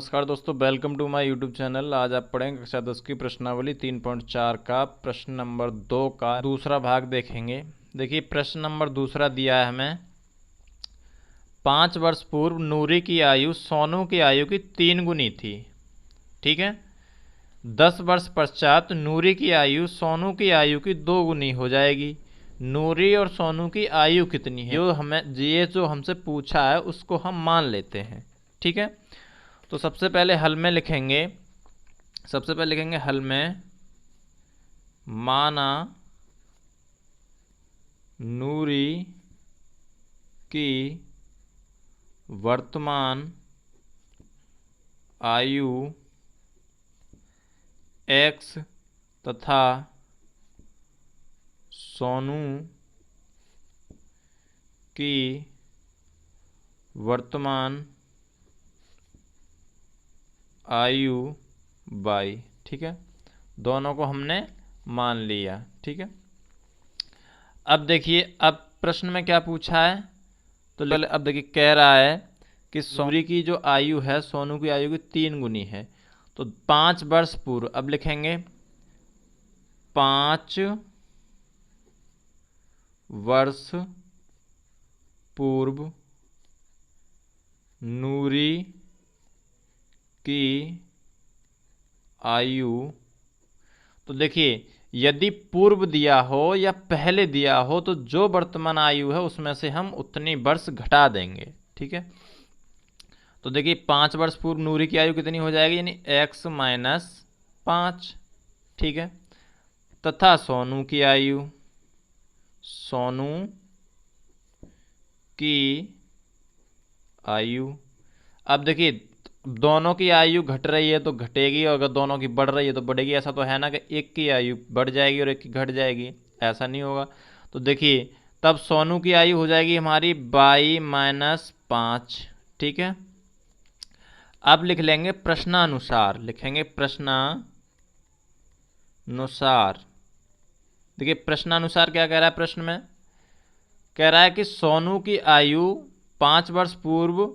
नमस्कार दोस्तों, welcome to my YouTube channel. आज आप पढ़ेंगे कक्षा 10 की प्रश्नावली 3.4 का प्रश्न नंबर 2 का दूसरा भाग देखेंगे। देखिए, प्रश्न नंबर दूसरा दिया है हमें। 5 वर्ष पूर्व नूरी की आयु सोनू की आयु की 3 गुनी थी। ठीक है। 10 वर्ष पश्चात नूरी की आयु सोनू की आयु की 2 गुनी हो जाएगी। नूरी और सोनू की आयु कितनी है? जो हमसे पूछा है उसको हम मान लेते हैं। ठीक है। तो सबसे पहले हल में लिखेंगे हल में माना नूरी की वर्तमान आयु x तथा सोनू की वर्तमान आयु y। ठीक है, दोनों को हमने मान लिया। ठीक है। अब देखिए, अब प्रश्न में क्या पूछा है तो अब देखिए, कह रहा है कि नूरी की जो आयु है सोनू की आयु की 3 गुनी है। तो 5 वर्ष पूर्व, अब लिखेंगे 5 वर्ष पूर्व नूरी की आयु। तो देखिए, यदि पूर्व दिया हो या पहले दिया हो तो जो वर्तमान आयु है उसमें से हम उतनी वर्ष घटा देंगे। ठीक है। तो देखिए, 5 वर्ष पूर्व नूरी की आयु कितनी हो जाएगी, यानी x माइनस 5। ठीक है। तथा सोनू की आयु। अब देखिए, दोनों की आयु घट रही है तो घटेगी, और अगर दोनों की बढ़ रही है तो बढ़ेगी। ऐसा तो है ना कि एक की आयु बढ़ जाएगी और एक की घट जाएगी, ऐसा नहीं होगा। तो देखिए, तब सोनू की आयु हो जाएगी हमारी 22 माइनस 5। ठीक है। अब लिख लेंगे प्रश्नानुसार, देखिए, प्रश्नानुसार क्या कह रहा है? प्रश्न में कह रहा है कि सोनू की आयु 5 वर्ष पूर्व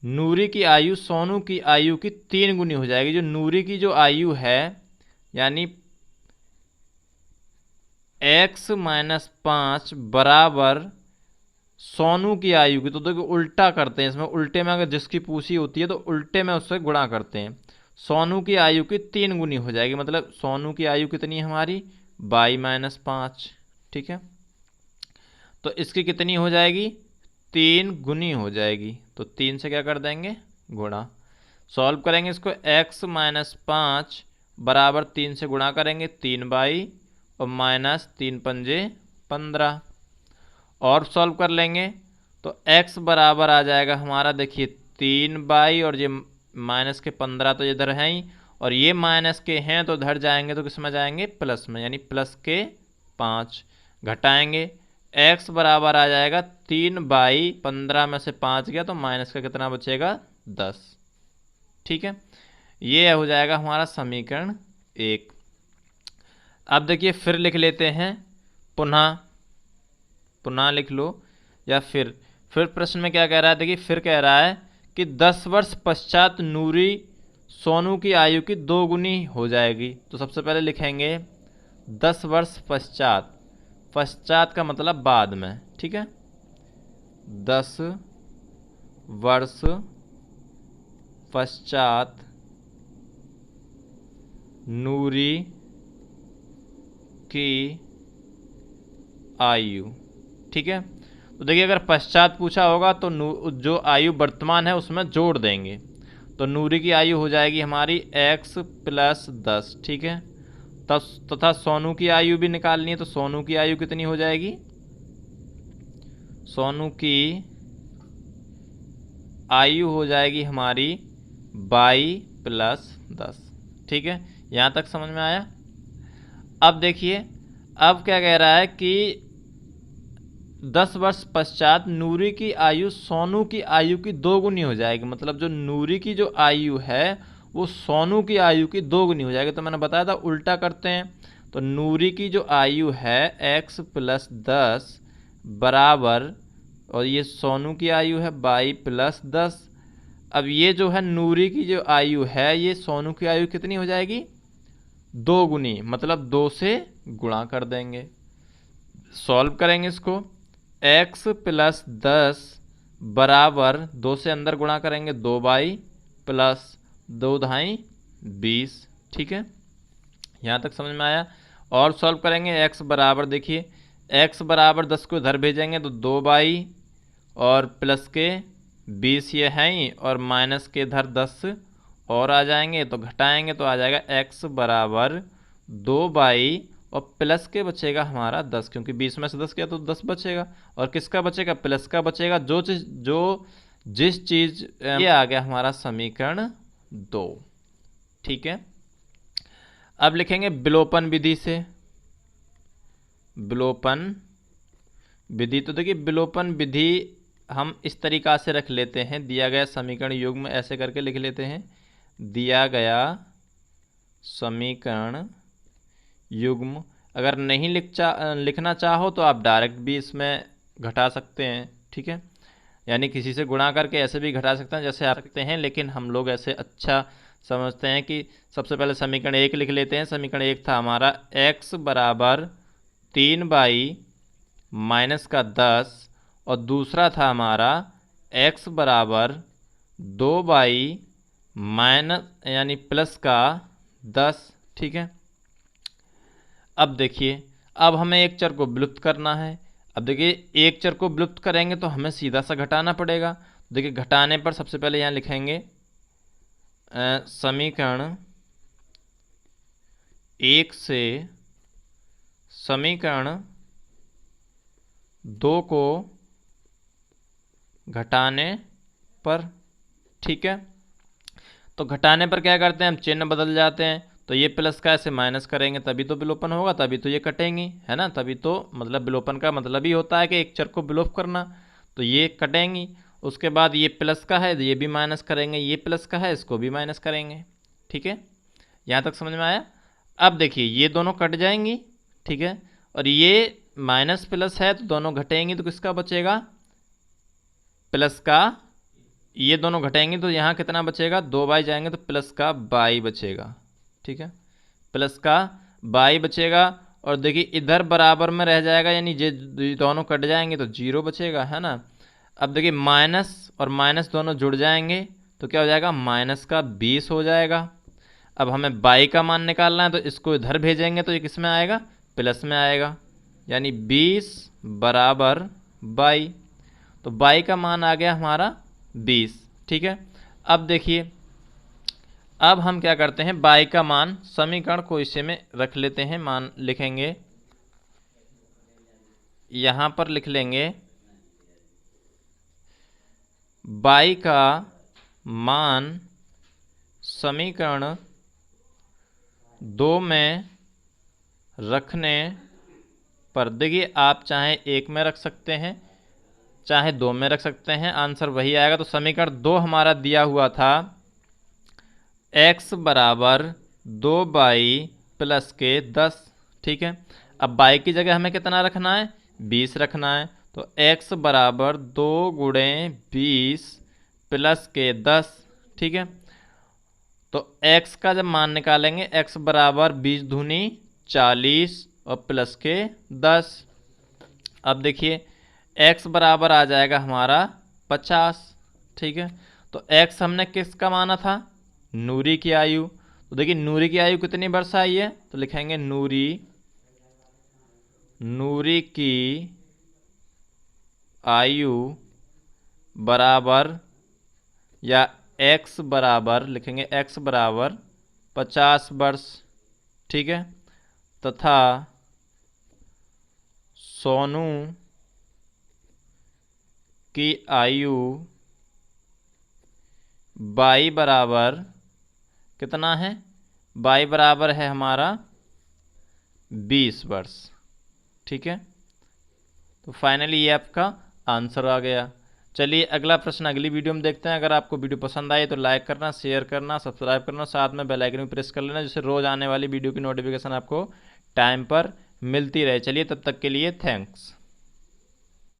नूरी की आयु सोनू की आयु की 3 गुनी हो जाएगी। जो नूरी की जो आयु है यानी x माइनस 5 बराबर सोनू की आयु की। तो देखो, उल्टा करते हैं इसमें। उल्टे में अगर जिसकी पूछी होती है तो उल्टे में उससे गुणा करते हैं। सोनू की आयु की 3 गुनी हो जाएगी, मतलब सोनू की आयु कितनी है हमारी 22 माइनस 5। ठीक है। तो इसकी कितनी हो जाएगी, 3 गुनी हो जाएगी। तो 3 से क्या कर देंगे, गुणा। सॉल्व करेंगे इसको, x माइनस 5 बराबर 3 से गुणा करेंगे, 3/, और माइनस 3 पंजे 15। और सॉल्व कर लेंगे तो x बराबर आ जाएगा हमारा, देखिए 3/, और ये माइनस के 15 तो इधर हैं ही, और ये माइनस के हैं तो इधर जाएंगे तो किस में जाएंगे, प्लस में, यानी प्लस के 5। घटाएंगे, x बराबर आ जाएगा 3/, 15 में से 5 गया तो माइनस का कितना बचेगा, 10। ठीक है। ये हो जाएगा हमारा समीकरण 1। अब देखिए, फिर लिख लेते हैं, पुनः लिख लो, या फिर प्रश्न में क्या कह रहा है? देखिए, फिर कह रहा है कि 10 वर्ष पश्चात नूरी सोनू की आयु की 2 गुनी हो जाएगी। तो सबसे पहले लिखेंगे 10 वर्ष पश्चात का मतलब बाद में। ठीक है। 10 वर्ष पश्चात नूरी की आयु। ठीक है। तो देखिए, अगर पश्चात पूछा होगा तो जो आयु वर्तमान है उसमें जोड़ देंगे। तो नूरी की आयु हो जाएगी हमारी x प्लस 10। ठीक है। तथा सोनू की आयु भी निकालनी है। तो सोनू की आयु कितनी हो जाएगी, सोनू की आयु हो जाएगी हमारी 22 प्लस 10। ठीक है। यहां तक समझ में आया? अब देखिए, अब क्या कह रहा है कि 10 वर्ष पश्चात नूरी की आयु सोनू की आयु की 2 गुनी हो जाएगी। मतलब जो नूरी की जो आयु है वो सोनू की आयु की 2 गुनी हो जाएगी। तो मैंने बताया था उल्टा करते हैं। तो नूरी की जो आयु है x प्लस 10 बराबर, और ये सोनू की आयु है 22 प्लस 10। अब ये जो है नूरी की जो आयु है, ये सोनू की आयु कितनी हो जाएगी, 2 गुनी, मतलब 2 से गुणा कर देंगे। सॉल्व करेंगे इसको, x प्लस 10 बराबर 2 से अंदर गुणा करेंगे 2 बाई प्लस 2 ढाई 20। ठीक है, यहाँ तक समझ में आया। और सॉल्व करेंगे x बराबर, देखिए x बराबर 10 को इधर भेजेंगे तो 2 बाई और प्लस के 20 ये हैं ही, और माइनस के इधर 10 और आ जाएंगे, तो घटाएंगे तो आ जाएगा x बराबर 2 बाई और प्लस के बचेगा हमारा 10, क्योंकि 20 में से 10 गया तो 10 बचेगा, और किसका बचेगा, प्लस का बचेगा। जिस चीज़ ये आ गया हमारा समीकरण 2। ठीक है, अब लिखेंगे विलोपन विधि से। विलोपन विधि, तो देखिए विलोपन विधि हम इस तरीका से रख लेते हैं, दिया गया समीकरण युग्म ऐसे करके लिख लेते हैं, दिया गया समीकरण युग्म। अगर नहीं लिखना चाहो तो आप डायरेक्ट भी इसमें घटा सकते हैं। ठीक है, यानी किसी से गुणा करके ऐसे भी घटा सकते हैं जैसे आप सकते हैं, लेकिन हम लोग ऐसे अच्छा समझते हैं कि सबसे पहले समीकरण 1 लिख लेते हैं। समीकरण 1 था हमारा x बराबर 3 बाई माइनस का 10, और दूसरा था हमारा x बराबर 2 बाई माइनस यानी प्लस का 10। ठीक है, अब देखिए, अब हमें एक चर को विलुप्त करना है। अब देखिए एक चर को विलुप्त करेंगे तो हमें सीधा सा घटाना पड़ेगा। देखिए घटाने पर सबसे पहले यहाँ लिखेंगे समीकरण 1 से समीकरण 2 को घटाने पर। ठीक है, तो घटाने पर क्या करते हैं, हम चिन्ह बदल जाते हैं, तो ये प्लस का ऐसे माइनस करेंगे तभी तो विलोपन होगा, तभी तो ये कटेंगी, है ना। तभी तो मतलब विलोपन का मतलब ही होता है कि एक चर को विलोप करना, तो ये कटेंगी। उसके बाद ये प्लस का है, ये भी माइनस करेंगे, ये प्लस का है, इसको भी माइनस करेंगे। ठीक है, यहाँ तक समझ में आया। अब देखिए ये दोनों कट जाएंगी, ठीक है, और ये माइनस प्लस है तो दोनों घटेंगी, तो किसका बचेगा, प्लस का। ये दोनों घटेंगे तो यहाँ कितना बचेगा, 2 बाई जाएंगे तो प्लस का बाई बचेगा। ठीक है, प्लस का बाई बचेगा, और देखिए इधर बराबर में रह जाएगा, यानी ये दोनों कट जाएंगे तो 0 बचेगा, है ना। अब देखिए माइनस और माइनस दोनों जुड़ जाएंगे तो क्या हो जाएगा, माइनस का 20 हो जाएगा। अब हमें बाई का मान निकालना है, तो इसको इधर भेजेंगे तो ये किस में आएगा, प्लस में आएगा, यानी 20 बराबर बाई। तो बाई का मान आ गया हमारा 20। ठीक है, अब देखिए अब हम क्या करते हैं, बाई का मान समीकरण को इसे में रख लेते हैं, मान लिखेंगे, यहाँ पर लिख लेंगे बाई का मान समीकरण 2 में रखने पर। देखिए आप चाहे 1 में रख सकते हैं, चाहे 2 में रख सकते हैं, आंसर वही आएगा। तो समीकरण 2 हमारा दिया हुआ था x बराबर 2 बाई प्लस के 10। ठीक है, अब बाई की जगह हमें कितना रखना है, 20 रखना है, तो x बराबर 2 गुणे 20 प्लस के 10। ठीक है, तो x का जब मान निकालेंगे, x बराबर 20 दूनी 40 और प्लस के 10। अब देखिए x बराबर आ जाएगा हमारा 50। ठीक है, तो x हमने किसका माना था, नूरी की आयु। तो देखिए नूरी की आयु कितनी वर्ष आई है, तो लिखेंगे नूरी की आयु बराबर, या x बराबर लिखेंगे, x बराबर 50 वर्ष। ठीक है, तथा सोनू की आयु बाई बराबर कितना है, बाई बराबर है हमारा 20 वर्ष। ठीक है, तो फाइनली ये आपका आंसर आ गया। चलिए अगला प्रश्न अगली वीडियो में देखते हैं। अगर आपको वीडियो पसंद आए तो लाइक करना, शेयर करना, सब्सक्राइब करना, साथ में बेल आइकन भी प्रेस कर लेना, जिससे रोज़ आने वाली वीडियो की नोटिफिकेशन आपको टाइम पर मिलती रहे। चलिए तब तक के लिए थैंक्स।